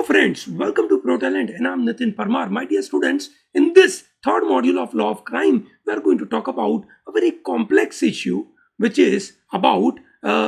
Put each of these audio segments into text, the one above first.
friends, welcome to ProTalent and I'm Nitin Parmar. My dear students, in this third module of Law of Crime, we are going to talk about a very complex issue which is about,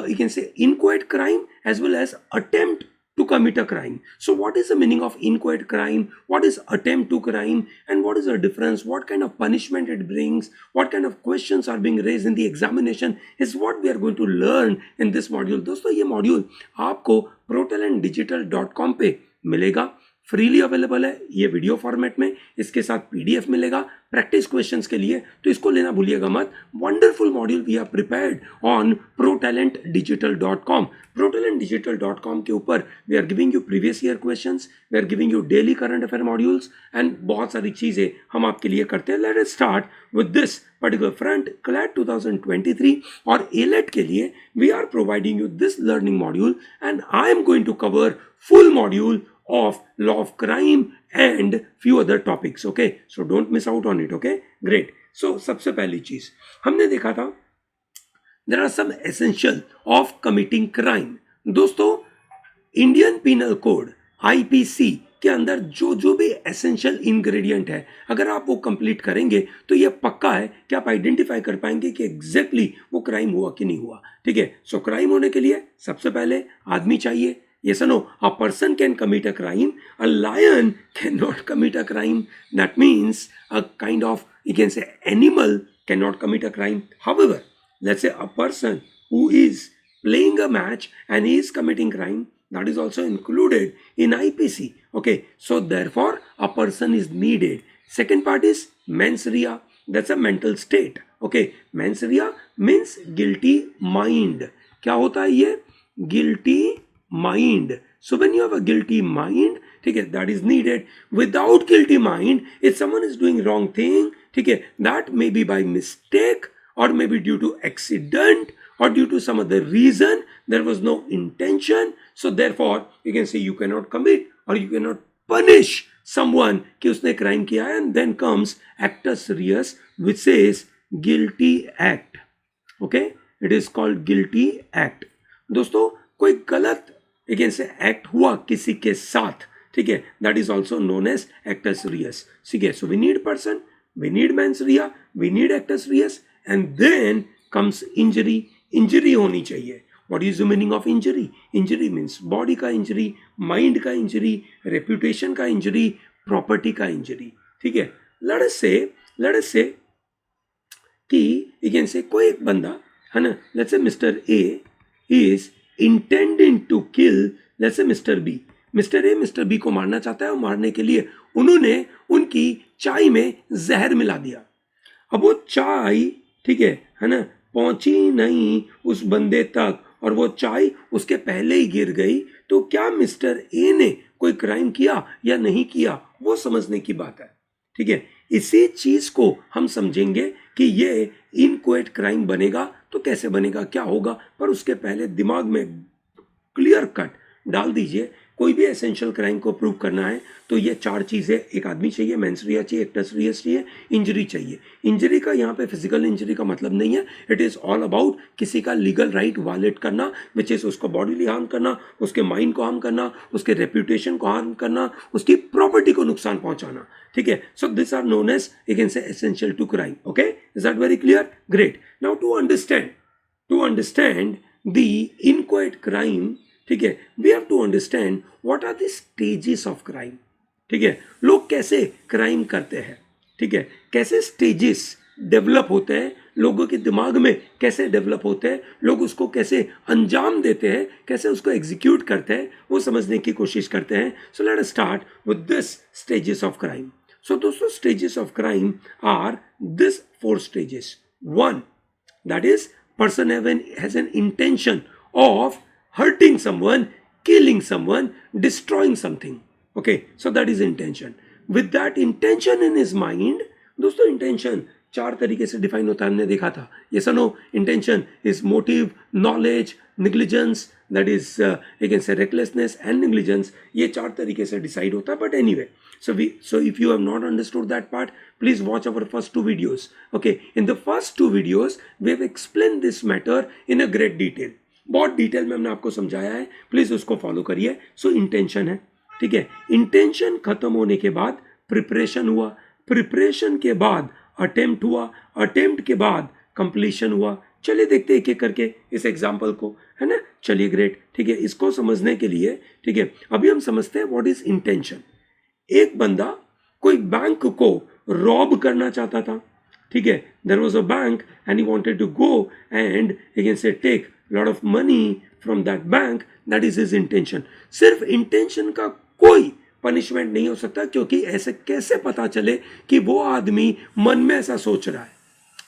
you can say, inchoate crime as well as attempt to commit a crime. So what is the meaning of inchoate crime? What is attempt to crime? And what is the difference? What kind of punishment it brings? What kind of questions are being raised in the examination is what we are going to learn in this module. दोस्तों ये module आपको protalentdigital.com पे मिलेगा, freely available है ये video format में, इसके साथ पीडीएफ मिलेगा प्रैक्टिस क्वेश्चंस के लिए, तो इसको लेना भूलिएगा मत. Wonderful module we are prepared on protalentdigital.com. protalentdigital.com के ऊपर we are giving you previous year questions, we are giving you daily current affair modules and बहुत सारी चीजें हम आपके लिए करते हैं. Let us start with this particular front. CLAT 2023 और एलेट के लिए we are providing you this learning module and I am going to cover full module of law of crime and few other topics. Okay, so don't miss out on it. Okay, great. So सबसे पहली चीज हमने देखा था, there are some essential of committing crime. दोस्तों, Indian penal code IPC के अंदर जो भी एसेंशियल इंग्रेडिएंट है, अगर आप वो कंप्लीट करेंगे तो ये पक्का है कि आप आइडेंटिफाई कर पाएंगे कि एग्जैक्टली वो क्राइम हुआ कि नहीं हुआ. ठीक है, सो क्राइम होने के लिए सबसे पहले आदमी चाहिए. Yes or no? A person can commit a crime. A lion cannot commit a crime. That means a kind of, you can say, animal cannot commit a crime. However, let's say a person who is playing a match and he is committing crime, that is also included in IPC. Okay, so therefore a person is needed. Second part is mens rea. That's a mental state. Okay, mens rea means guilty mind. क्या होता है ये? Guilty mind. So when you have a guilty mind, ठीक है, that is needed. Without guilty mind, if someone is doing wrong thing, ठीक है, that may be by mistake or maybe due to accident or due to some other reason, there was no intention. So therefore, you can say you cannot commit or you cannot punish someone कि उसने crime किया है. And then comes actus reus, which says guilty act. Okay, it is called guilty act. दोस्तों, कोई गलत act हुआ किसी के साथ, ठीक है, that is also known as actus reus. ठीक है, so we need person, we need mens rea, we need actus reus and then comes injury. Injury होनी चाहिए. What is the meaning of injury? Injury means body का injury, mind का injury, reputation का injury, property का injury. ठीक है, let us से कि यू कैन से कोई एक बंदा है ना, let's say mister A is intending to kill, let's say Mr. B. Mr. A Mr. B को मारना चाहता है और मारने के लिए उन्होंने उनकी चाय में जहर मिला दिया. अब वो चाय, ठीक है ना, पहुंची नहीं उस बंदे तक और वो चाय उसके पहले ही गिर गई, तो क्या मिस्टर ए ने कोई क्राइम किया या नहीं किया, वो समझने की बात है. ठीक है, इसी चीज को हम समझेंगे कि ये इनक्वाइट क्राइम बनेगा तो कैसे बनेगा, क्या होगा, पर उसके पहले दिमाग में क्लियर कट डाल दीजिए. कोई भी एसेंशियल क्राइम को प्रूव करना है तो ये चार चीजें, एक आदमी चाहिए, मेंस रिया चाहिए, एक्टस रियस चाहिए, इंजरी चाहिए. इंजरी का यहाँ पे फिजिकल इंजरी का मतलब नहीं है. इट इज ऑल अबाउट किसी का लीगल राइट वायलेट करना, विच इज उसको बॉडीली हार्म करना, उसके माइंड को हार्म करना, उसके रेप्यूटेशन को हार्म करना, उसकी प्रॉपर्टी को नुकसान पहुंचाना. ठीक है, so this are known as, you can say, essential to crime. Okay, is that very clear? Great. Now to understand the inchoate crime, ठीक है, we have to understand what are the stages of crime. ठीक है, लोग कैसे crime करते हैं, ठीक है, कैसे स्टेजेस डेवलप होते हैं, लोगों के दिमाग में कैसे डेवलप होते हैं, लोग उसको कैसे अंजाम देते हैं, कैसे उसको एग्जीक्यूट करते हैं, वो समझने की कोशिश करते हैं. So let us start with this stages of crime. So दोस्तों, stages of crime are this 4 stages. 1, that is person has an intention of hurting someone, killing someone, destroying something. Okay, so that is intention. With that intention in his mind, दोस्तों intention 4 तरीके से define होता है, हमने देखा था. Yes or no? Intention is motive, knowledge, negligence, that is you can say recklessness and negligence. ये 4 तरीके से डिसाइड होता है. But anyway, so if you have not understood that part, please watch our first 2 videos. Okay, in the first 2 videos we have explained this matter in a great detail. बहुत detail में हमने आपको समझाया है, please उसको follow करिए. सो intention है, ठीक है, इंटेंशन खत्म होने के बाद प्रिपरेशन हुआ, प्रिपरेशन के बाद अटेम्प्ट हुआ, अटेम्प्ट के बाद कंप्लीशन हुआ। चलिए देखते हैं एक एक करके इस एग्जाम्पल को, है ना। चलिए ग्रेट, ठीक है, इसको समझने के लिए, ठीक है, अभी हम समझते हैं व्हाट इज इंटेंशन। एक बंदा कोई बैंक को रॉब करना चाहता था, ठीक है, there was a bank and he wanted to go and he can say take lot of money from that bank, that is his intention. सिर्फ इंटेंशन का कोई पनिशमेंट नहीं हो सकता, क्योंकि ऐसे कैसे पता चले कि वो आदमी मन में ऐसा सोच रहा है।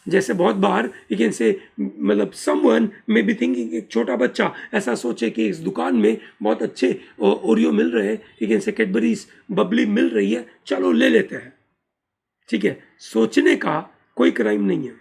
जैसे बहुत बार यू कैन से, मतलब समवन मे बी थिंकिंग, एक छोटा बच्चा ऐसा सोचे कि इस दुकान में बहुत अच्छे ओरियो मिल रहे हैं, you can say Cadbury's Bubbly मिल रही है, चलो ले लेते हैं, ठीक है, सोचने का कोई क्राइम नहीं है।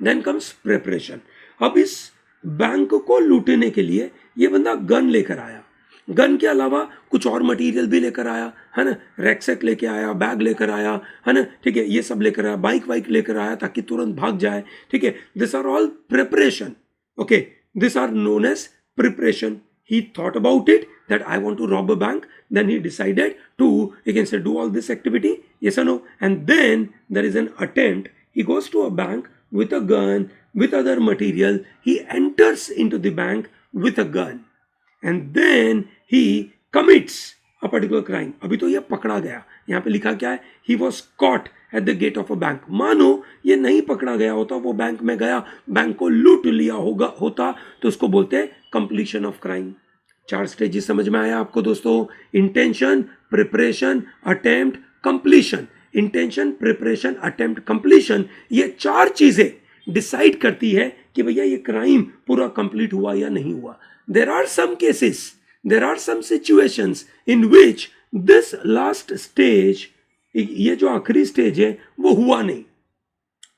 Then comes preparation. अब इस बैंक को लूटने के लिए ये बंदा गन लेकर आया, गन के अलावा कुछ और मटेरियल भी लेकर आया, है ना, रैकसेक लेके आया, बैग लेकर आया, है ना, ठीक है, ये सब लेकर आया, बाइक वाइक लेकर आया ताकि तुरंत भाग जाए, ठीक है। This are all preparation, okay, this are known as preparation. He thought about it that I want to rob a bank. Then he decided to, you can say, do all this activity. Yes or no? And then there is an attempt. He goes to a bank with a gun, with other material. He enters into the bank with a gun. And then he commits a particular crime. अभी तो ये पकड़ा गया, यहाँ पे लिखा क्या है, he was caught at the gate of a bank. मानो ये नहीं पकड़ा गया होता, वो बैंक में गया, बैंक को लूट लिया होता, तो उसको बोलते हैं कंप्लीशन ऑफ क्राइम। 4 स्टेजेस समझ में आया आपको दोस्तों? Intention, preparation, attempt, completion. Intention, preparation, attempt, completion, ये 4 चीजें डिसाइड करती है कि भैया ये क्राइम पूरा कंप्लीट हुआ या नहीं हुआ। There are some cases, there are some situations in which this last stage, ये जो आखिरी स्टेज है वो हुआ नहीं,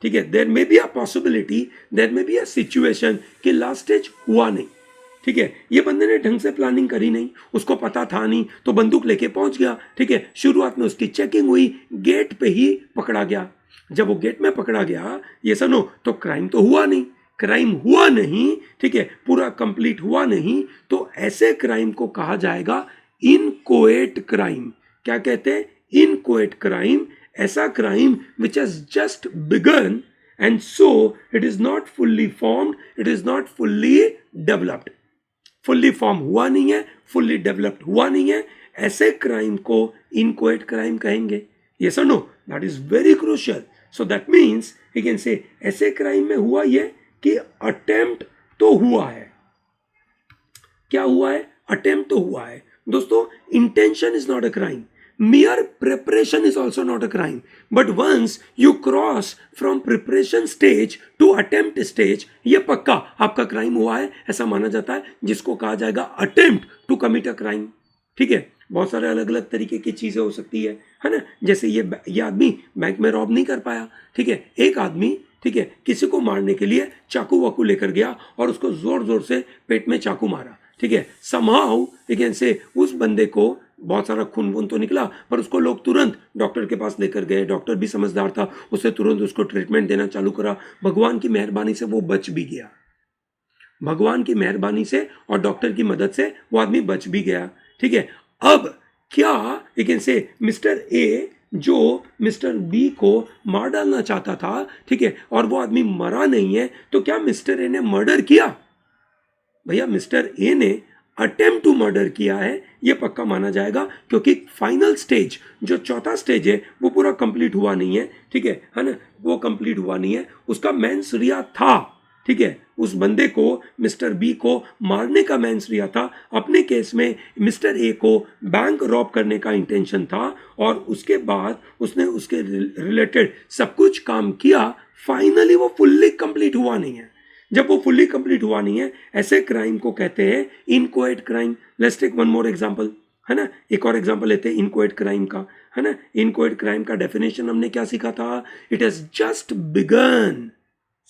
ठीक है। There may be a possibility, there may be a situation कि लास्ट स्टेज हुआ नहीं, ठीक है। ये बंदे ने ढंग से प्लानिंग करी नहीं, उसको पता था नहीं, तो बंदूक लेके पहुंच गया, ठीक है। शुरुआत में उसकी चेकिंग हुई, गेट पे ही पकड़ा गया। जब वो गेट में पकड़ा गया, ये सुनो, तो क्राइम तो हुआ नहीं, क्राइम हुआ नहीं, ठीक है, पूरा कंप्लीट हुआ नहीं, तो ऐसे क्राइम को कहा जाएगा इनकोएट क्राइम। क्या कहते हैं? Inchoate crime. ऐसा crime which has just begun and so it is not fully formed, it is not fully developed. Fully form हुआ नहीं है, फुल्ली डेवलप्ड हुआ नहीं है, ऐसे क्राइम को इनकोएट क्राइम कहेंगे। यस और no? That is very crucial. So that means you can say ऐसे क्राइम में हुआ ये कि अटेम्प्ट तो हुआ है। क्या हुआ है? अटेम्प्ट तो हुआ है। दोस्तों, intention is not a crime, mere preparation is also not a crime, but once you cross from preparation stage to attempt stage, ये पक्का आपका क्राइम हुआ है, ऐसा माना जाता है, जिसको कहा जाएगा attempt to commit a crime, ठीक है। बहुत सारे अलग अलग तरीके की चीजें हो सकती है ना। जैसे ये आदमी बैंक में रॉब नहीं कर पाया, ठीक है, एक आदमी, ठीक है, किसी को मारने के लिए चाकू वाकू लेकर गया और उसको जोर जोर से पेट में चाकू मारा, ठीक है। समहाउ लेकिन से उस बंदे को बहुत सारा खून वून तो निकला, पर उसको लोग तुरंत डॉक्टर के पास लेकर गए, डॉक्टर भी समझदार था, उससे तुरंत उसको ट्रीटमेंट देना चालू करा। भगवान की मेहरबानी से वो बच भी गया, भगवान की मेहरबानी से और डॉक्टर की मदद से वो आदमी बच भी गया, ठीक है। अब क्या लेकिन से मिस्टर ए जो मिस्टर बी को मार डालना चाहता था, ठीक है, और वो आदमी मरा नहीं है, तो क्या मिस्टर ए ने मर्डर किया? भैया मिस्टर ए ने अटेम्प्ट टू मर्डर किया है, ये पक्का माना जाएगा, क्योंकि फाइनल स्टेज जो चौथा स्टेज है वो पूरा कंप्लीट हुआ नहीं है, ठीक है ना, वो कंप्लीट हुआ नहीं है, उसका मेंसरिया था, ठीक है। उस बंदे को, मिस्टर बी को मारने का मेंसरिया था। अपने केस में मिस्टर ए को बैंक रॉब करने का इंटेंशन था, और उसके बाद उसने उसके रिलेटेड सब कुछ काम किया। फाइनली वो फुल्ली कंप्लीट हुआ नहीं है। जब वो फुल्ली कंप्लीट हुआ नहीं है, ऐसे क्राइम को कहते हैं inchoate crime. Let's take one more example, है ना। एक और एग्जांपल लेते हैं इनकोएट क्राइम का, है ना। इनकोएट क्राइम का डेफिनेशन हमने क्या सीखा था? It has just begun.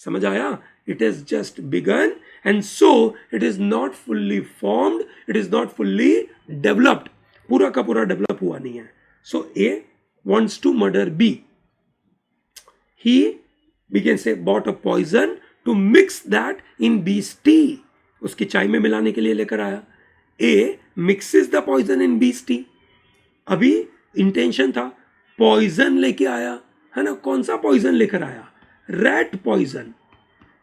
समझ आया? It has just begun and so it is not fully formed, it is not fully developed. पूरा का पूरा डेवलप हुआ नहीं है। सो ए wants to murder B. We can say bought a poison to mix that in B's tea. उसकी चाय में मिलाने के लिए लेकर आया। ए मिक्सेस द पॉइजन इन बीस टी, अभी इंटेंशन था पॉइजन लेके आया, है ना, कौन सा पॉइजन लेकर आया, रैट पॉइजन।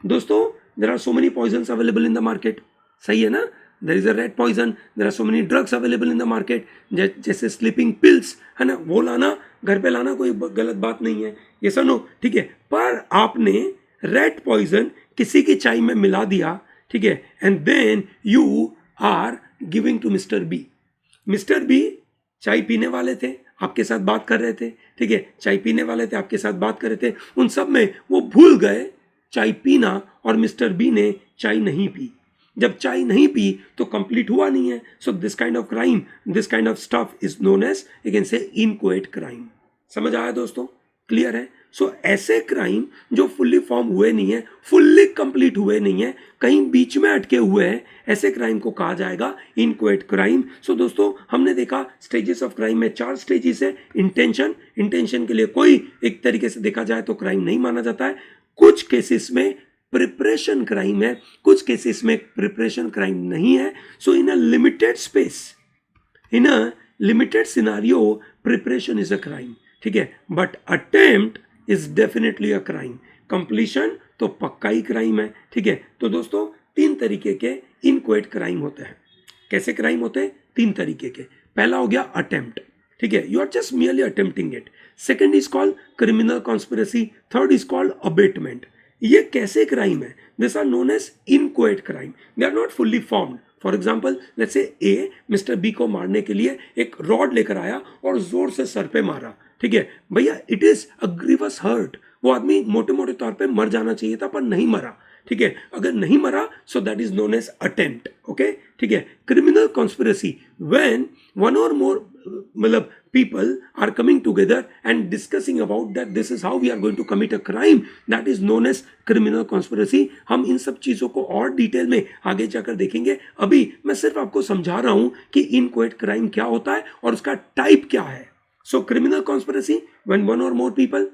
दोस्तों there are so many poisons available in the market, सही है ना, there is a red poison, there are so many drugs available in the market, जैसे स्लीपिंग पिल्स, है ना, वो लाना, घर पे लाना कोई गलत बात नहीं है, ये सुनो, ठीक है, पर आपने रेड पॉइजन किसी की चाय में मिला दिया, ठीक है, and then you are giving to mister B. Mister B चाय पीने वाले थे, आपके साथ बात कर रहे थे, ठीक है, चाय पीने वाले थे, आपके साथ बात कर रहे थे, उन सब में वो भूल गए चाय पीना, और मिस्टर बी ने चाय नहीं पी। जब चाय नहीं पी तो कंप्लीट हुआ नहीं है। So this kind of crime, this kind of stuff is known as, you can say, inchoate crime. समझ आया दोस्तों, क्लियर है। सो ऐसे क्राइम जो फुल्ली फॉर्म हुए नहीं है, फुल्ली कंप्लीट हुए नहीं है, कहीं बीच में अटके हुए हैं, ऐसे क्राइम को कहा जाएगा इनकोएट क्राइम। सो दोस्तों हमने देखा स्टेजेस ऑफ क्राइम में 4 स्टेजेस है। इंटेंशन के लिए कोई एक तरीके से देखा जाए तो क्राइम नहीं माना जाता है, कुछ केसेस में प्रिपरेशन क्राइम है, कुछ केसेस में प्रिपरेशन क्राइम नहीं है। So in a limited space, in a limited scenario, preparation is a crime, ठीक है, but attempt is definitely a crime. Completion तो पक्का ही क्राइम है, ठीक है। तो दोस्तों 3 तरीके के इनकोएट क्राइम होते हैं। कैसे क्राइम होते हैं? 3 तरीके के। पहला हो गया अटेम्प्ट, ठीक है, you are just merely attempting it. Second is called criminal conspiracy, third is called abetment. ये कैसे क्राइम है? This are known as inchoate crime, they are not fully formed. For example let's say a mister B को मारने के लिए एक rod लेकर आया और जोर से सर पे मारा, ठीक है भैया, it is a grievous hurt, वो आदमी मोटे मोटे तौर पे मर जाना चाहिए था पर नहीं मरा, ठीक है, अगर नहीं मरा so that is known as attempt, okay, ठीक है। क्रिमिनल कॉन्स्पिरेसी, व्हेन वन और मोर मतलब people are coming together and discussing about that this is how we are going to commit a crime, that is known as criminal conspiracy। हम इन सब चीजों को और detail में आगे जाकर देखेंगे, अभी मैं सिर्फ आपको समझा रहा हूं कि इनकोएट क्राइम क्या होता है और उसका टाइप क्या है। So criminal conspiracy, when one or more people,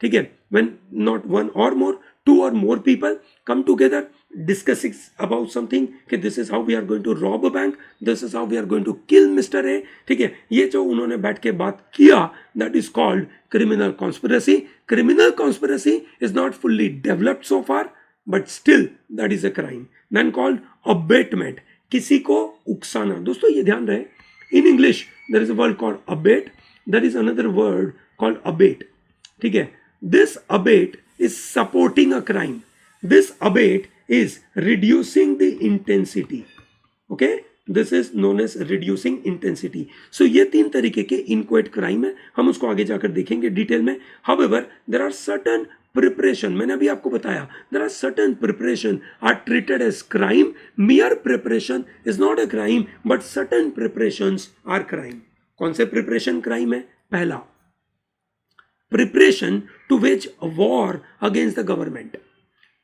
ठीक है, when not one or more, 2 or more people come together discussing about something कि this is how we are going to rob a bank, this is how we are going to kill Mr. A, ठीक है, ये जो उन्होंने बैठ के बात किया, that is called criminal conspiracy। Criminal conspiracy is not fully developed so far, but still that is a crime। Then called abatement, किसी को उकसाना। दोस्तों ये ध्यान रहे, in English there is a word called abate, there is another word called abate, ठीक है। This abate is supporting a crime, this abate is reducing the intensity, okay, this is known as reducing intensity। so ये 3 तरीके के inchoate crime है, हम उसको आगे जाकर देखेंगे डिटेल में। however there are certain preparation, मैंने अभी आपको बताया, there are certain preparation are treated as crime, mere preparation is not a crime but certain preparations are crime। कौन से प्रिपरेशन क्राइम है? पहला, preparation to wage a war against the government,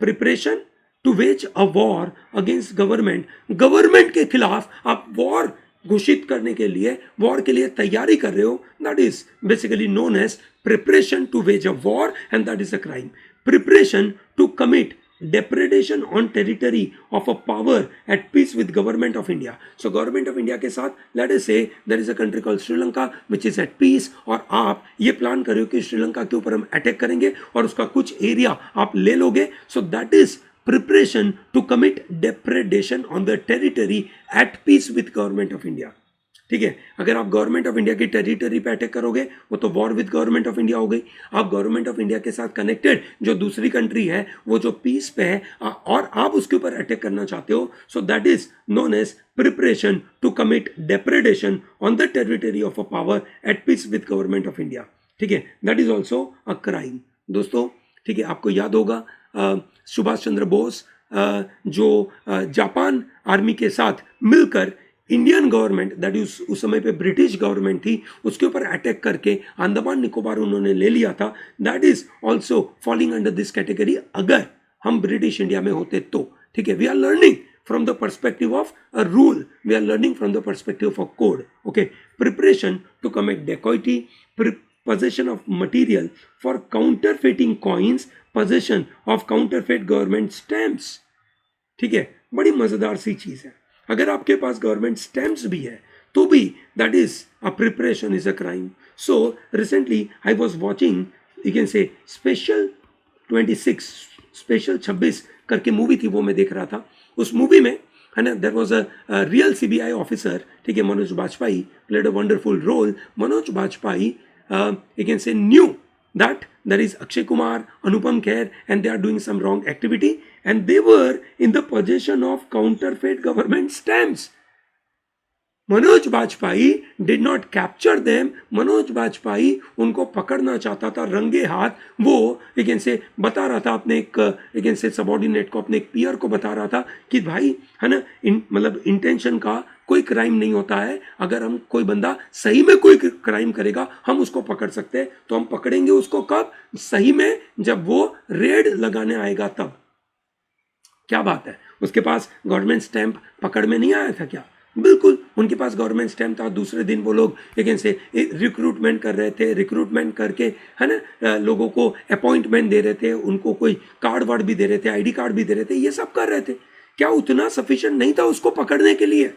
preparation to wage a war against government, government के खिलाफ आप war घोषित करने के लिए, वॉर के लिए तैयारी कर रहे हो, that is basically known as preparation to wage a war and that is a crime। preparation to commit depredation on territory of a power at peace with government of India। so government of India के साथ let us say there is a country called Sri Lanka which is at peace, और आप ये plan कर रहे हो कि श्रीलंका के ऊपर हम अटैक करेंगे और उसका कुछ एरिया आप ले लोगे। so that is preparation to commit depredation on the territory at peace with government of India, ठीक है। अगर आप गवर्नमेंट ऑफ इंडिया की टेरिटरी पे अटैक करोगे वो तो war with government of India हो गई। आप गवर्नमेंट ऑफ इंडिया के साथ कनेक्टेड जो दूसरी कंट्री है वो जो पीस पे है और आप उसके ऊपर अटैक करना चाहते हो, so that is known as preparation to commit depredation on the territory of a power at peace with government of India, ठीक है, that is also a crime दोस्तों, ठीक है। आपको याद होगा सुभाष चंद्र बोस जो जापान आर्मी के साथ मिलकर इंडियन गवर्नमेंट, दैट इज उस समय पे ब्रिटिश गवर्नमेंट थी, उसके ऊपर अटैक करके अंडमान निकोबार उन्होंने ले लिया था, that is also falling under this category अगर हम ब्रिटिश इंडिया में होते तो, ठीक है। We are learning from the perspective of a rule, we are learning from the perspective of a code, okay। preparation to commit dacoity, possession of material for counterfeiting coins, possession of counterfeit government stamps, ठीक है, बड़ी मजेदार सी चीज है। अगर आपके पास government stamps भी है तो भी that is a preparation is a crime. So recently I was watching, you can से स्पेशल 26, स्पेशल 26 करके मूवी थी, वो मैं देख रहा था. उस मूवी में है ना, there was a real CBI officer, ठीक है, Manoj Bajpayee played a wonderful role. Manoj Bajpayee, you can say, knew that there is Akshay Kumar, Anupam Kher, and they are doing some wrong activity, and they were in the possession of counterfeit government stamps. Manoj Bajpayee did not capture them. Manoj Bajpayee उनको पकड़ना चाहता था रंगे हाथ. वो लेकिन से बता रहा था अपने एक लेकिन से सबॉर्डिनेट को, अपने एक पीयर को बता रहा था कि भाई है ना, मतलब इंटेंशन का कोई क्राइम नहीं होता है. अगर हम कोई बंदा सही में कोई क्राइम करेगा हम उसको पकड़ सकते हैं. तो हम पकड़ेंगे उसको कब? सही में, जब वो रेड लगाने आएगा तब. क्या बात है, उसके पास गवर्नमेंट स्टैंप पकड़ में नहीं आया था क्या? बिल्कुल, उनके पास गवर्नमेंट स्टैम्प था. दूसरे दिन वो लोग लेकिन से रिक्रूटमेंट कर रहे थे, रिक्रूटमेंट करके है ना लोगों को अपॉइंटमेंट दे रहे थे, उनको कोई कार्ड वार्ड भी दे रहे थे, आईडी कार्ड भी दे रहे थे, ये सब कर रहे थे. क्या उतना सफिशिएंट नहीं था उसको पकड़ने के लिए?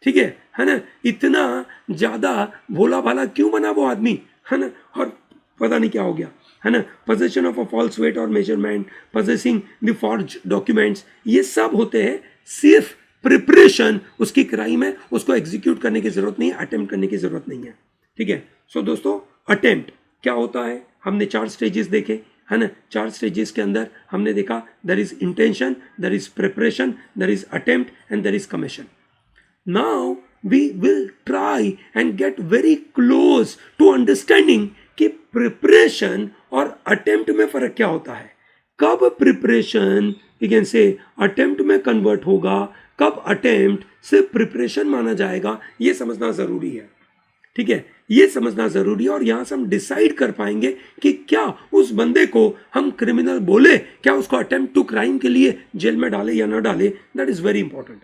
ठीक है ना, इतना ज़्यादा भोला भाला क्यों बना वो आदमी, है ना. और पता नहीं क्या हो गया, है ना. Possession of a false weight और measurement, possessing the forge documents, ये सब होते हैं सिर्फ प्रिपरेशन. उसकी क्राइम है, उसको एग्जीक्यूट करने की जरूरत नहीं है, अटेम्प्ट करने की जरूरत नहीं है. ठीक है. सो दोस्तों, अटेम्प्ट क्या होता है? हमने 4 स्टेजेस देखे, है ना. 4 स्टेजेस के अंदर हमने देखा there is intention, there is preparation, there is attempt and there is commission. Now we will try and get very close to understanding कि प्रिपरेशन और अटेम्प्ट में फर्क क्या होता है. कब preparation you can say attempt में कन्वर्ट होगा, कब अटेम्प्ट से प्रिपरेशन माना जाएगा, ये समझना जरूरी है. ठीक है, ये समझना जरूरी है. और यहां से हम डिसाइड कर पाएंगे कि क्या उस बंदे को हम क्रिमिनल बोले, क्या उसको अटेम्प्ट टू क्राइम के लिए जेल में डाले या ना डाले. That is very important.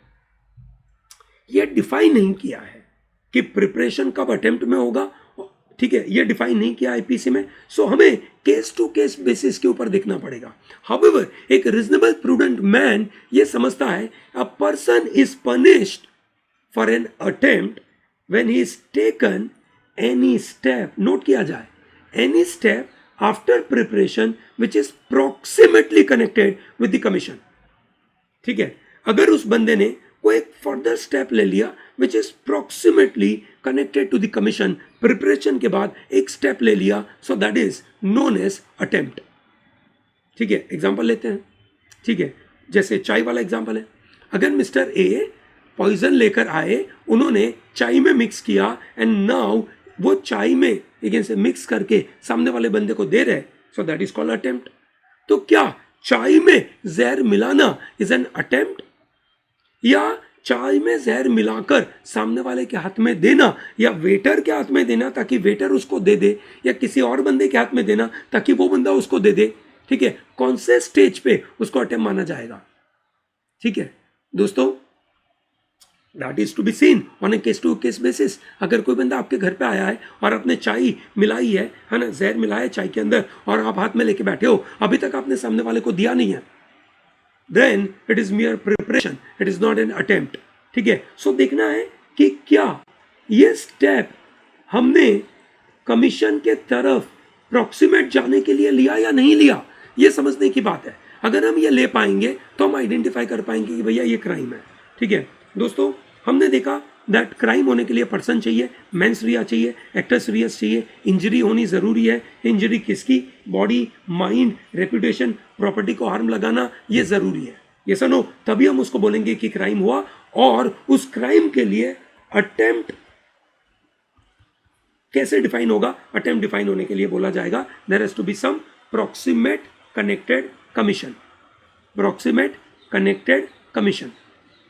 ये डिफाइन नहीं किया है कि प्रिपरेशन कब अटेम्प्ट में होगा. ठीक है, ये डिफाइन नहीं किया आईपीसी में. सो हमें केस टू केस बेसिस के ऊपर देखना पड़ेगा. हाउएवर, एक रीजनेबल प्रूडेंट मैन ये समझता है a person is punished for an attempt when he is taken any step, note किया जाए, any step after preparation which is proximately connected with the commission. ठीक है, अगर उस बंदे ने कोई एक फर्दर स्टेप ले लिया which is proximately connected to the commission, preparation के बाद एक स्टेप ले लिया, so that is known as attempt. ठीक है, एग्जांपल लेते हैं. ठीक है, जैसे चाय वाला एग्जांपल है. अगर मिस्टर ए पॉइजन लेकर आए, उन्होंने चाय में मिक्स किया एंड नाउ वो चाय में लेकिन से मिक्स करके सामने वाले बंदे को दे रहे, सो दैट इज कॉल्ड अटेम्प्ट. तो क्या चाय में जहर मिलाना इज एन अटेम्प्ट, या चाय में जहर मिलाकर सामने वाले के हाथ में देना, या वेटर के हाथ में देना ताकि वेटर उसको दे दे, या किसी और बंदे के हाथ में देना ताकि वो बंदा उसको दे दे. ठीक है, कौन से स्टेज पे उसको अटेम्प्ट माना जाएगा? ठीक है दोस्तों, that is to be seen on a case to case basis. अगर कोई बंदा आपके घर पे आया है और आपने चाय मिलाई है ना, जहर मिलाया चाय के अंदर, और आप हाथ में लेके बैठे हो, अभी तक आपने सामने वाले को दिया नहीं है, then it is mere preparation, it is not an attempt. ठीक है, सो देखना है कि क्या ये स्टेप हमने कमीशन के तरफ प्रॉक्सिमेट जाने के लिए लिया या नहीं लिया, ये समझने की बात है. अगर हम ये ले पाएंगे तो हम आइडेंटिफाई कर पाएंगे कि भैया ये क्राइम है. ठीक है दोस्तों, हमने देखा दैट क्राइम होने के लिए पर्सन चाहिए, मेंस रिया चाहिए, एक्टर्स रियस चाहिए, इंजरी होनी ज़रूरी है. इंजरी किसकी? बॉडी, माइंड, रेपुटेशन, प्रॉपर्टी को हार्म लगाना, ये ज़रूरी है. ये सुनो, तभी हम उसको बोलेंगे कि क्राइम हुआ. और उस क्राइम के लिए अटेम्प्ट कैसे डिफाइन होगा? अटेम्प्ट डिफाइन होने के लिए बोला जाएगा there has to be some proximate connected commission. Proximate connected commission.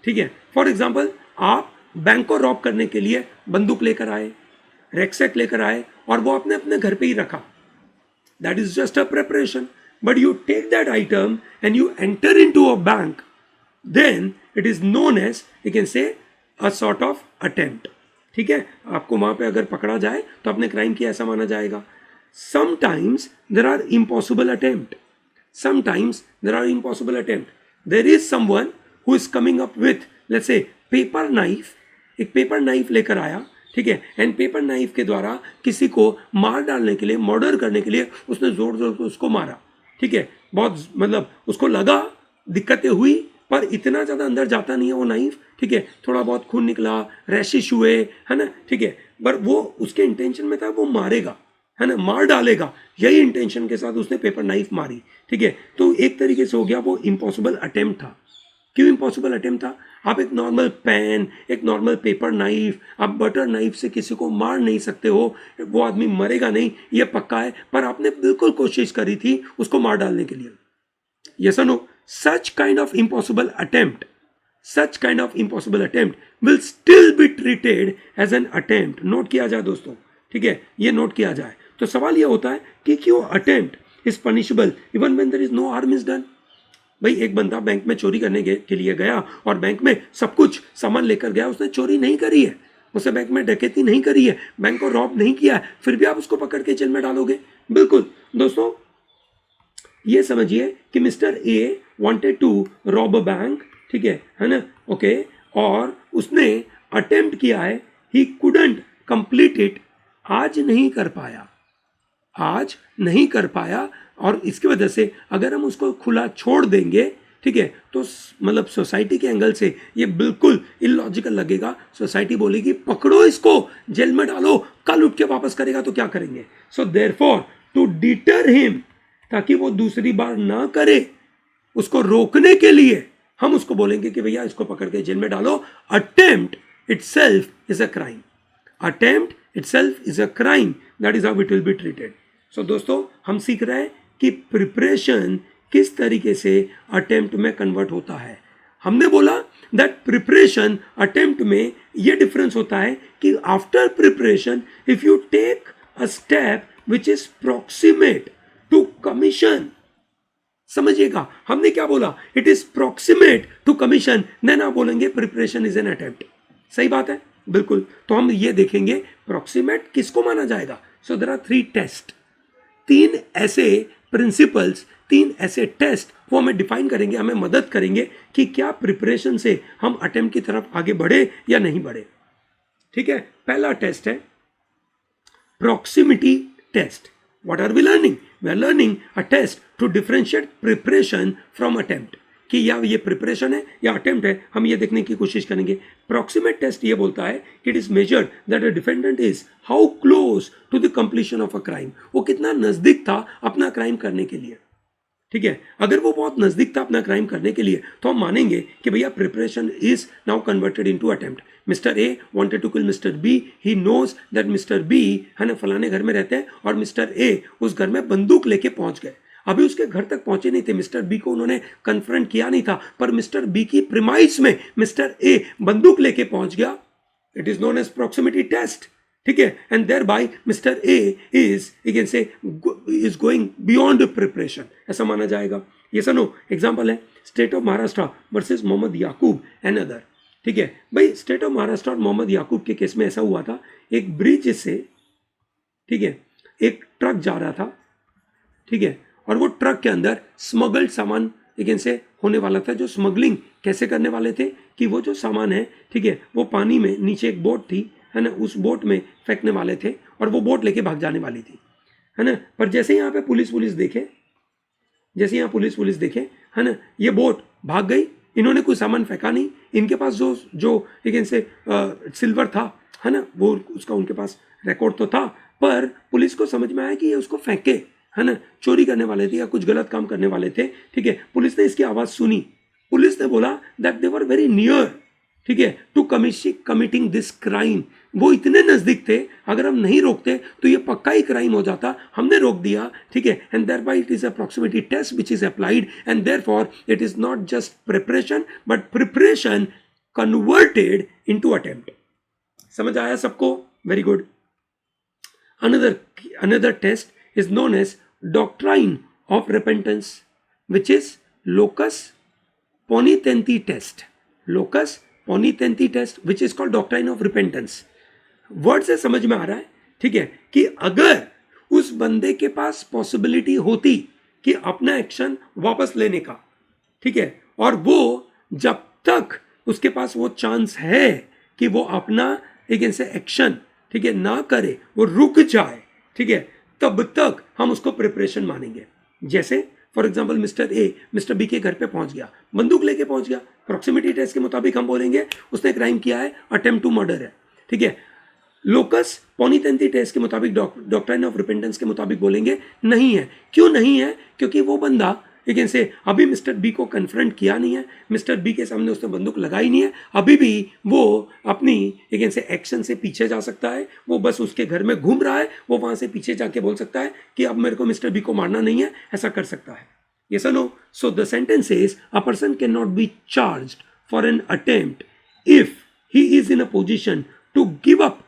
ठीक है, फॉर एग्जाम्पल, आप बैंक को रॉब करने के लिए बंदूक लेकर आए, रैकसैक लेकर आए, और वो आपने अपने घर पे ही रखा. That is just a preparation. But you take that item and you enter into a bank, then it is known as, you can say, a sort of attempt. ठीक है, आपको वहां पे अगर पकड़ा जाए तो आपने क्राइम किया ऐसा माना जाएगा. Sometimes there are impossible attempt, sometimes there are impossible attempt. There is someone who is coming up with, let's say, एक पेपर नाइफ लेकर आया, ठीक है, एंड पेपर नाइफ के द्वारा किसी को मार डालने के लिए, मर्डर करने के लिए उसने जोर जोर से उसको मारा, ठीक है, बहुत मतलब उसको लगा, दिक्कतें हुई, पर इतना ज़्यादा अंदर जाता नहीं है वो नाइफ, ठीक है, थोड़ा बहुत खून निकला, रैशिश हुए, है ना, ठीक है, पर वो उसके इंटेंशन में था वो मारेगा, है ना, मार डालेगा, यही इंटेंशन के साथ उसने पेपर नाइफ मारी, ठीक है। तो एक तरीके से हो गया वो इम्पॉसिबल अटेम्प्ट था। क्यों इम्पॉसिबल अटेम्प्ट था? आप एक नॉर्मल पेन, एक नॉर्मल पेपर नाइफ, आप बटर नाइफ से किसी को मार नहीं सकते हो, वो आदमी मरेगा नहीं, ये पक्का है, पर आपने बिल्कुल कोशिश करी थी उसको मार डालने के लिए। यस और no? such kind of impossible attempt will still be treated as an attempt। Note किया जाए दोस्तों, ठीक है, ये नोट किया जाए। तो सवाल ये होता है कि क्यों attempt is punishable even when there is no harm is done. भाई एक बंदा बैंक में चोरी करने के लिए गया और बैंक में सब कुछ सामान लेकर गया, उसने चोरी नहीं करी है, उसने बैंक में डकैती नहीं करी है, बैंक को रॉब नहीं किया है, फिर भी आप उसको पकड़ के जेल में डालोगे? बिल्कुल दोस्तों, ये समझिए कि mister A wanted to rob a bank, ठीक है ना, ओके, और उसने अटेम्प्ट किया है, ही कुडंट कंप्लीट इट, आज नहीं कर पाया, और इसकी वजह से अगर हम उसको खुला छोड़ देंगे, ठीक है, तो मतलब सोसाइटी के एंगल से ये बिल्कुल इलॉजिकल लगेगा। सोसाइटी बोलेगी पकड़ो इसको, जेल में डालो, कल उठ के वापस करेगा तो क्या करेंगे? So therefore to deter him, ताकि वो दूसरी बार ना करे, उसको रोकने के लिए हम उसको बोलेंगे कि भैया इसको पकड़ के जेल में डालो। Attempt itself is a crime, that is how it will be treated. So दोस्तों, हम सीख रहे हैं कि प्रिपरेशन किस तरीके से अटेम्प्ट में कन्वर्ट होता है। हमने बोला दैट प्रिपरेशन अटेम्प्ट में ये डिफरेंस होता है कि after preparation if you take a step which is proximate to commission, समझिएगा हमने क्या बोला, it is proximate to commission, then आप बोलेंगे प्रिपरेशन इज एन अटेम्प्ट। सही बात है, बिल्कुल। तो हम ये देखेंगे प्रॉक्सिमेट किसको माना जाएगा। सो देयर आर 3 टेस्ट, 3 ऐसे प्रिंसिपल्स, 3 ऐसे टेस्ट, वो हमें डिफाइन करेंगे, हमें मदद करेंगे कि क्या प्रिपरेशन से हम अटेम्प्ट की तरफ आगे बढ़े या नहीं बढ़े। ठीक है, पहला टेस्ट है proximity test। What are we learning? We are learning a test to differentiate preparation from attempt, कि या ये प्रिपरेशन है या अटेम्प्ट है, हम ये देखने की कोशिश करेंगे। प्रॉक्सिमेट टेस्ट ये बोलता है कि it is measured that a defendant is how close to the completion of a crime, वो कितना नजदीक था अपना क्राइम करने के लिए। ठीक है, अगर वो बहुत नजदीक था अपना क्राइम करने के लिए तो हम मानेंगे कि भैया preparation is now converted into attempt. Mister A wanted to kill mister B, he knows that mister B है ना फलाने घर में रहते हैं और मिस्टर ए उस घर में बंदूक लेके पहुंच गए। अभी उसके घर तक पहुंचे नहीं थे, मिस्टर बी को उन्होंने कन्फ्रंट किया नहीं था, पर मिस्टर बी की प्रीमाइस में मिस्टर ए बंदूक लेके पहुंच गया। It is known as proximity test. ठीक है, and there by mister A is you can say is going beyond preparation, ऐसा माना जाएगा। ये सनो एग्जांपल है state of Maharashtra versus Mohammad Yakub and other. ठीक है भाई, स्टेट ऑफ महाराष्ट्र और मोहम्मद याकूब के केस में ऐसा हुआ था, एक ब्रिज से, ठीक है, एक ट्रक जा रहा था, ठीक है, और वो ट्रक के अंदर स्मगल्ड सामान लेकिन से होने वाला था। जो स्मगलिंग कैसे करने वाले थे कि वो जो सामान है, ठीक है, वो पानी में नीचे एक बोट थी, है ना, उस बोट में फेंकने वाले थे और वो बोट लेके भाग जाने वाली थी, है ना। पर जैसे यहाँ पे पुलिस देखे, जैसे यहाँ पुलिस देखे, है ना, ये बोट भाग गई, इन्होंने कोई सामान फेंका नहीं, इनके पास जो लेकिन से सिल्वर था, है ना, वो उसका उनके पास रिकॉर्ड तो था, पर पुलिस को समझ में आया कि ये उसको फेंके, है ना, चोरी करने वाले थे या कुछ गलत काम करने वाले थे। ठीक है, पुलिस ने इसकी आवाज़ सुनी, पुलिस ने बोला that they were very near, ठीक है, टू कमिटिंग दिस क्राइम, वो इतने नजदीक थे, अगर हम नहीं रोकते तो ये पक्का ही क्राइम हो जाता, हमने रोक दिया। ठीक है, and thereby it is a proximity test which is applied and therefore it is not just preparation but preparation converted into attempt. समझ आया सबको? Very good. another test is known as doctrine of repentance, which is locus ponitenti test, which is called doctrine of repentance। Word से समझ में आ रहा है, ठीक है, कि अगर उस बंदे के पास पॉसिबिलिटी होती कि अपना एक्शन वापस लेने का, ठीक है, और वो जब तक उसके पास वो चांस है कि वो अपना एक ऐसे एक्शन, ठीक है, ना करे, वो रुक जाए, ठीक है, तब तक हम उसको प्रिपरेशन मानेंगे। जैसे for example mister A mister B के घर पे पहुंच गया, बंदूक लेके पहुंच गया, प्रॉक्सिमिटी टेस्ट के मुताबिक हम बोलेंगे उसने क्राइम किया है, अटेम्प्ट टू मर्डर है, ठीक है। लोकस पोनीटेंसी टेस्ट के मुताबिक, डॉक्ट्राइन ऑफ रिपेंटेंस के मुताबिक बोलेंगे नहीं है। क्यों नहीं है? क्योंकि वो बंदा लेकिन से अभी मिस्टर बी को कन्फ्रंट किया नहीं है, मिस्टर बी के सामने उसने बंदूक लगाई नहीं है, अभी भी वो अपनी लेकिन से एक्शन से पीछे जा सकता है, वो बस उसके घर में घूम रहा है, वो वहां से पीछे जाके बोल सकता है कि अब मेरे को मिस्टर बी को मारना नहीं है, ऐसा कर सकता है। Yes or no? So the sentence is a person cannot be charged for an attempt if he is in a position to give up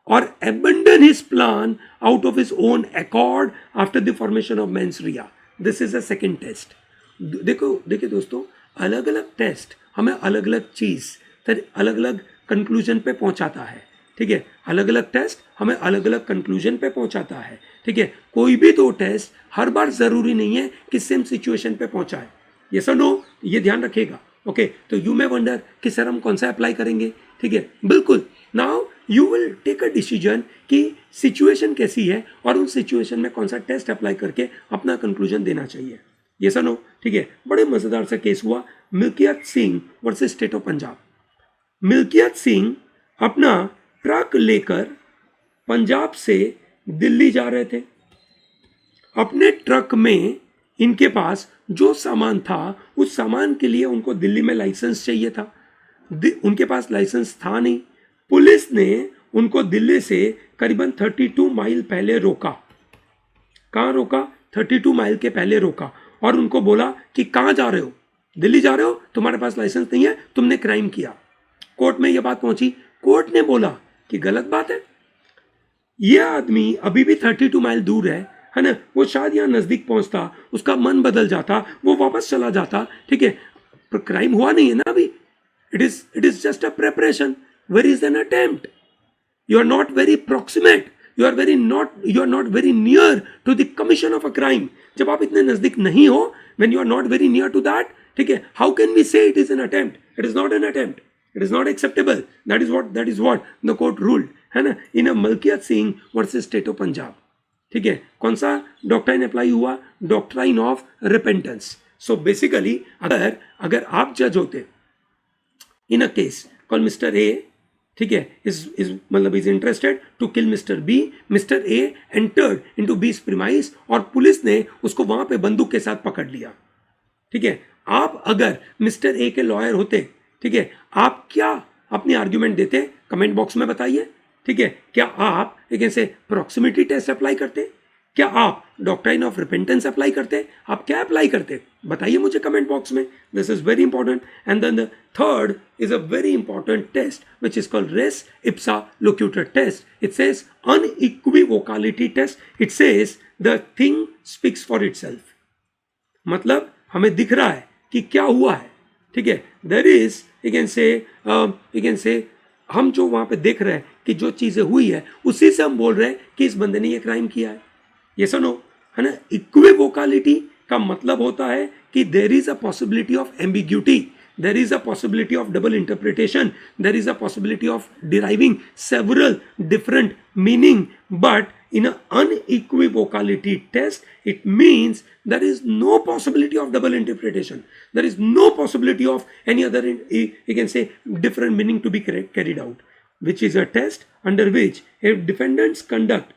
or abandon his plan out of his own accord after the formation of mens rea. This is a second test. देखिए दोस्तों, अलग अलग test हमें अलग अलग चीज फिर अलग अलग कंक्लूजन पे पहुंचाता है, ठीक है। अलग अलग टेस्ट हमें अलग अलग कंक्लूजन पे पहुंचाता है, ठीक है। कोई भी दो टेस्ट हर बार जरूरी नहीं है कि सेम सिचुएशन पे पहुंचाए। ये सर नो, ये ध्यान रखिएगा। ओके, तो यू मे वंडर कि सर हम कौन सा अप्लाई करेंगे, ठीक है। बिल्कुल, now you will take a decision कि सिचुएशन कैसी है और उन सिचुएशन में कौन सा टेस्ट अप्लाई करके अपना कंक्लूजन देना चाहिए। ये सर नो, ठीक है। बड़े मजेदार सा केस हुआ, Malkiat Singh versus state of Punjab. Malkiat Singh अपना ट्रक लेकर पंजाब से दिल्ली जा रहे थे। अपने ट्रक में इनके पास जो सामान था उस सामान के लिए उनको दिल्ली में लाइसेंस चाहिए था, उनके पास लाइसेंस था नहीं। पुलिस ने उनको दिल्ली से करीबन 32 माइल पहले रोका। कहाँ रोका? 32 माइल के पहले रोका और उनको बोला कि कहाँ जा रहे हो? दिल्ली जा रहे हो, तुम्हारे पास लाइसेंस नहीं है, तुमने क्राइम किया। कोर्ट में यह बात पहुंची, कोर्ट ने बोला कि गलत बात है, यह आदमी अभी भी 32 माइल दूर है ना, वो शायद यहाँ नजदीक पहुंचता, उसका मन बदल जाता, वो वापस चला जाता, ठीक है, पर क्राइम हुआ नहीं है ना अभी। It is just a preparation. Where is an attempt? You are not very proximate, you are not very near to the commission of a crime. जब आप इतने नजदीक नहीं हो, when you are not very near to that, ठीक है, how can we say it is an attempt? It is not an attempt, it is not acceptable. That is what the court ruled, है ना, इन a Malkiat Singh versus state of Punjab, ठीक है। कौन सा doctrine apply हुआ? Doctrine of repentance. So basically अगर आप जज होते in a case call mister A, ठीक है, is interested to kill mister B, mister A entered into B's premise और पुलिस ने उसको वहां पे बंदूक के साथ पकड़ लिया, ठीक है। आप अगर मिस्टर ए के लॉयर होते, ठीक है, आप क्या अपनी आर्ग्यूमेंट देते? कमेंट बॉक्स में बताइए, ठीक है। क्या आप एक ऐसे प्रॉक्सिमिटी टेस्ट अप्लाई करते? क्या आप डॉक्ट्राइन ऑफ रिपेंटेंस अप्लाई करते? आप क्या अप्लाई करते? बताइए मुझे कमेंट बॉक्स में। This is very important. And then the third is a very important test which is called res ipsa loquitur test. It says unequivocality test. It says the thing speaks for itself. मतलब हमें दिख रहा है कि क्या हुआ है, ठीक है। देयर इज यू कैन से हम जो वहां पे देख रहे हैं कि जो चीजें हुई है उसी से हम बोल रहे हैं कि इस बंदे ने ये क्राइम किया है। ये सुनो, है ना। इक्विवोकालिटी का मतलब होता है कि there is a possibility of ambiguity, there is a possibility of double interpretation, there is a possibility of deriving several different meaning, but in an unequivocality test it means there is no possibility of double interpretation, there is no possibility of any other you can say different meaning to be carried out, which is a test under which if defendant's conduct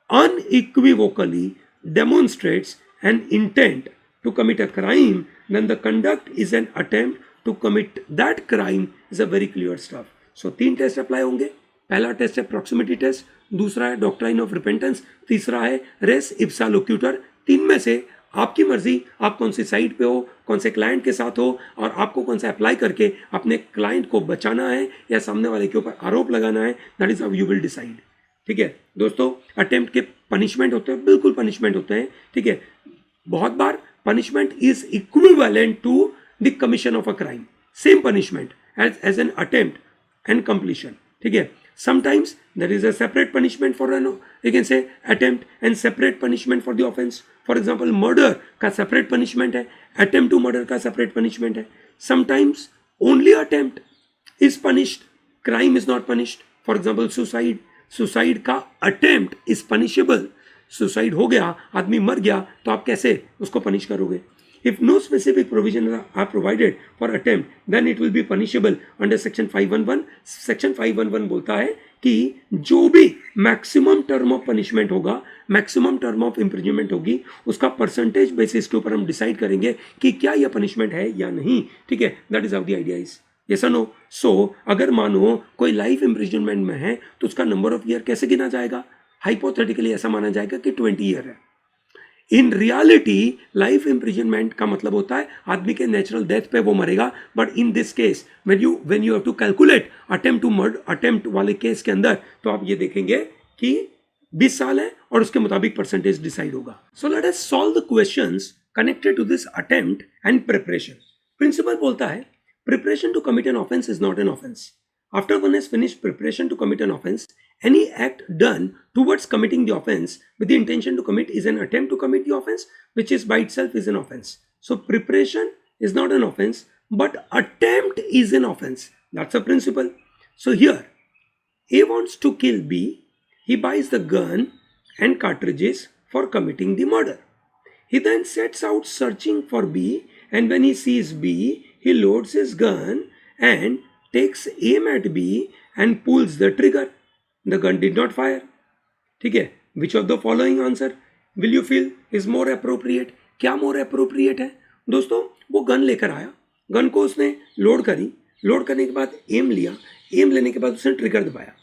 unequivocally demonstrates an intent to commit a crime, then the conduct is an attempt to commit that crime is a very clear stuff. So तीन test apply होंगे। पहला test है proximity test, दूसरा है doctrine of repentance, तीसरा है race ipsa लोक्यूटर। तीन में से आपकी मर्जी, आप कौन सी साइड पे हो, कौन से क्लाइंट के साथ हो और आपको कौन सा अप्लाई करके अपने क्लाइंट को बचाना है या सामने वाले के ऊपर आरोप लगाना है, that is how you will decide, ठीक है। दोस्तों, अटेम्प्ट के पनिशमेंट होते हैं, बिल्कुल पनिशमेंट होते हैं, ठीक है। बहुत बार punishment is equivalent to the commission of a crime, same punishment as an attempt and completion, ठीक है। Sometimes there is a separate punishment for an, you can say, attempt and separate punishment for the offense. For example, murder का separate punishment है, attempt to murder का separate punishment है। Sometimes only attempt is punished, crime is not punished. For example, suicide का attempt is punishable. Suicide हो गया, आदमी मर गया, तो आप कैसे उसको पनिश करोगे? If no specific provision are provided for attempt then it will be punishable under section 511. Section 511 बोलता है कि जो भी मैक्सिमम टर्म ऑफ पनिशमेंट होगा, मैक्सिमम टर्म ऑफ इम्प्रिजनमेंट होगी, उसका परसेंटेज बेसिस के ऊपर हम डिसाइड करेंगे कि क्या यह पनिशमेंट है या नहीं. ठीक है, that is how the idea is. Yes और नो? सो अगर मानो कोई लाइफ इम्प्रिजनमेंट में है तो उसका नंबर ऑफ ईयर कैसे गिना जाएगा? हाइपोथेटिकली ऐसा माना जाएगा कि 20 ईयर है. इन रियलिटी लाइफ इम्प्रिजनमेंट का मतलब होता है आदमी के नेचुरल डेथ पे वो मरेगा. But in this case when you have to calculate attempt to murder, attempt वाले केस के अंदर, तो आप ये देखेंगे कि 20 साल है और उसके मुताबिक परसेंटेज डिसाइड होगा. So let us solve the questions connected to this attempt and preparation. Principle बोलता है preparation to commit an offense is not an offense. After one has finished preparation to commit an offense, any act done towards committing the offense with the intention to commit is an attempt to commit the offense, which is by itself is an offense. So preparation is not an offense, but attempt is an offense. That's a principle. So here, A wants to kill B. He buys the gun and cartridges for committing the murder. He then sets out searching for B, and when he sees B, he loads his gun and takes aim at B and pulls the trigger. The gun did not fire. ठीक है, which of the following answer will you feel is more appropriate? क्या more appropriate है? दोस्तों, वो gun लेकर आया, gun को उसने लोड करी, लोड करने के बाद एम लिया, एम लेने के बाद उसने ट्रिगर दबाया,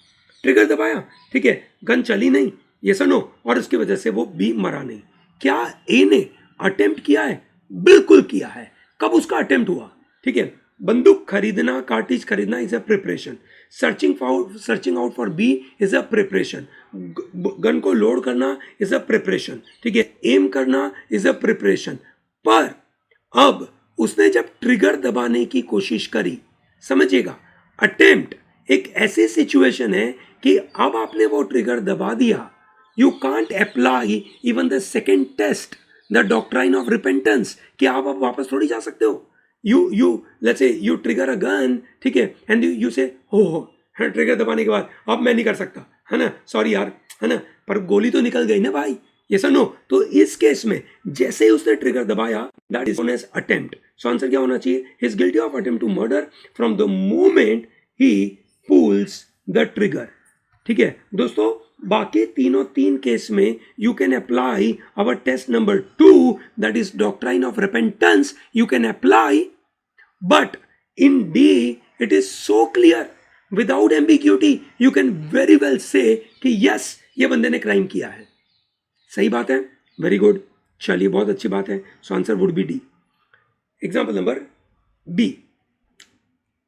ट्रिगर दबाया, ठीक है, गन चली नहीं, yes or no, और उसकी वजह से वो बी मरा नहीं. क्या ए ने अटेम्प्ट किया है? बिल्कुल किया है. कब उसका अटेम्प्ट हुआ? ठीक है, बंदूक खरीदना, कार्टिज खरीदना is a preparation. Searching out for B is a preparation. Gun को लोड करना इज अ प्रिपरेशन. ठीक है, एम करना इज अ प्रिपरेशन. पर अब उसने जब ट्रिगर दबाने की कोशिश करी, समझिएगा, अटेम्प्ट एक ऐसी सिचुएशन है कि अब आपने वो ट्रिगर दबा दिया. You can't apply even the second test, the doctrine of repentance, कि आप अब वापस थोड़ी जा सकते हो. let's say you trigger a gun, ठीक है, and you say हो ट्रिगर दबाने के बाद अब मैं नहीं कर सकता, है ना, सॉरी यार, है ना, पर गोली तो निकल गई ना भाई. ये सर नो. तो इस केस में जैसे ही उसने ट्रिगर दबाया, that is known as attempt. So answer क्या होना चाहिए? He is guilty of attempt to murder from the moment he pulls the trigger. ठीक है दोस्तों, बाकी तीन केस में you can apply our test number 2, that is doctrine of repentance. You can apply, but in D it is so clear without ambiguity, you can very well say कि yes, ये बंदे ने क्राइम किया है. सही बात है, वेरी गुड, चलिए बहुत अच्छी बात है. So answer would be D. Example number B.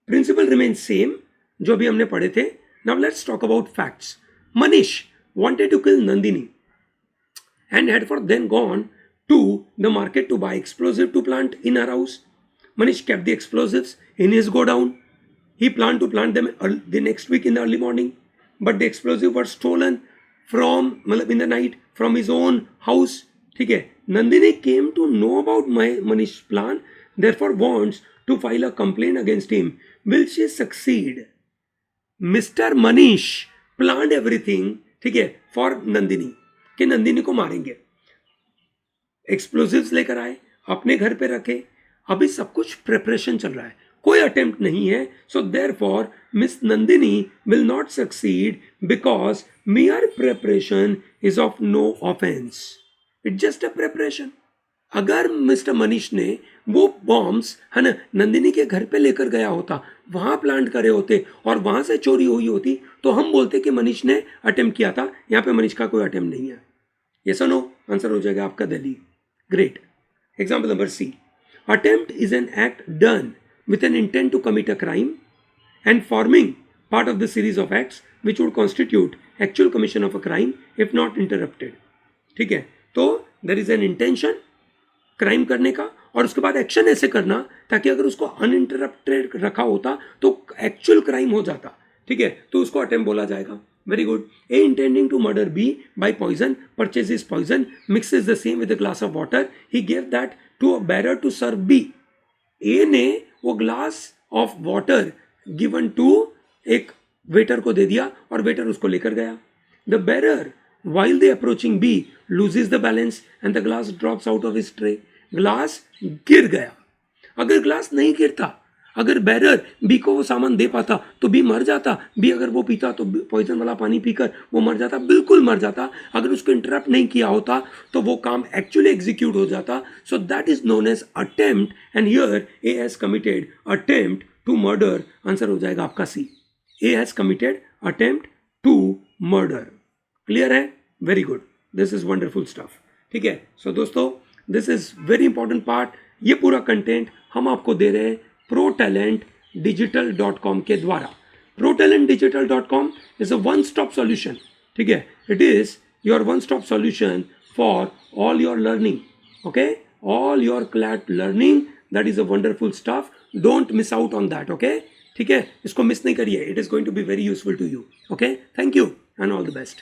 Principle remain same जो अभी हमने पढ़े थे. Now let's talk about facts. Manish wanted to kill Nandini and had for then gone to the market to buy explosive to plant in her house. Manish kept the explosives in his godown. He planned to plant them the next week in the early morning, but the explosives were stolen in the night from his own house. ठीक है, Nandini came to know about Manish's plan, therefore wants to file a complaint against him. Will she succeed? Mr. Manish plan everything, ठीक है, for Nandini, कि नंदिनी को मारेंगे. Explosives लेकर आए, अपने घर पे रखे, अभी सब कुछ प्रिपरेशन चल रहा है, कोई अटेम्प्ट नहीं है. So therefore miss Nandini will not succeed because mere preparation is of no offence. It's just a preparation. अगर मिस्टर मनीष ने वो बॉम्ब्स, है ना, नंदिनी के घर पे लेकर गया होता, वहां प्लांट करे होते और वहां से चोरी हुई होती, तो हम बोलते कि मनीष ने अटेम्प्ट किया था. यहाँ पे मनीष का कोई अटेम्प्ट नहीं है. यस और नो? आंसर हो जाएगा आपका Delhi. Great. Example number C. Attempt is an act done with an intent to commit a crime and forming part of the series of acts which would constitute actual commission of a crime if not interrupted. ठीक है, तो there is an intention crime करने का, और उसके बाद action ऐसे करना ताकि अगर उसको अनइंटरप्टेड रखा होता तो एक्चुअल क्राइम हो जाता. ठीक है, तो उसको अटेम्प्ट बोला जाएगा. Very good. A intending to murder B by poison purchases poison, mixes the same with a glass of water, he give that to a bearer to serve B. A ने वो glass of water given to, एक waiter को दे दिया और waiter उसको लेकर गया. The bearer while they approaching B loses the balance and the glass drops out of his tray. Glass गिर गया. अगर ग्लास नहीं गिरता, अगर बैरर बी को वो सामान दे पाता तो बी मर जाता. बी अगर वो पीता तो पॉइजन वाला पानी पीकर वो मर जाता, बिल्कुल मर जाता. अगर उसको इंटरप्ट नहीं किया होता तो वो काम एक्चुअली एग्जीक्यूट हो जाता. So that is known as attempt, and here A has committed attempt to murder. Answer हो जाएगा आपका C. A has committed attempt to murder. Clear है? Very good, this is wonderful stuff. ठीक है. So दोस्तों, this is very important part. ये पूरा content हम आपको दे रहे हैं protalentdigital.com के द्वारा. protalentdigital.com is a one stop solution. ठीक है. It is your one stop solution for all your learning. Okay, all your CLAT learning. That is a wonderful stuff. Don't miss out on that. Okay. ठीक है. इसको miss नहीं करिए. It is going to be very useful to you. Okay. Thank you and all the best.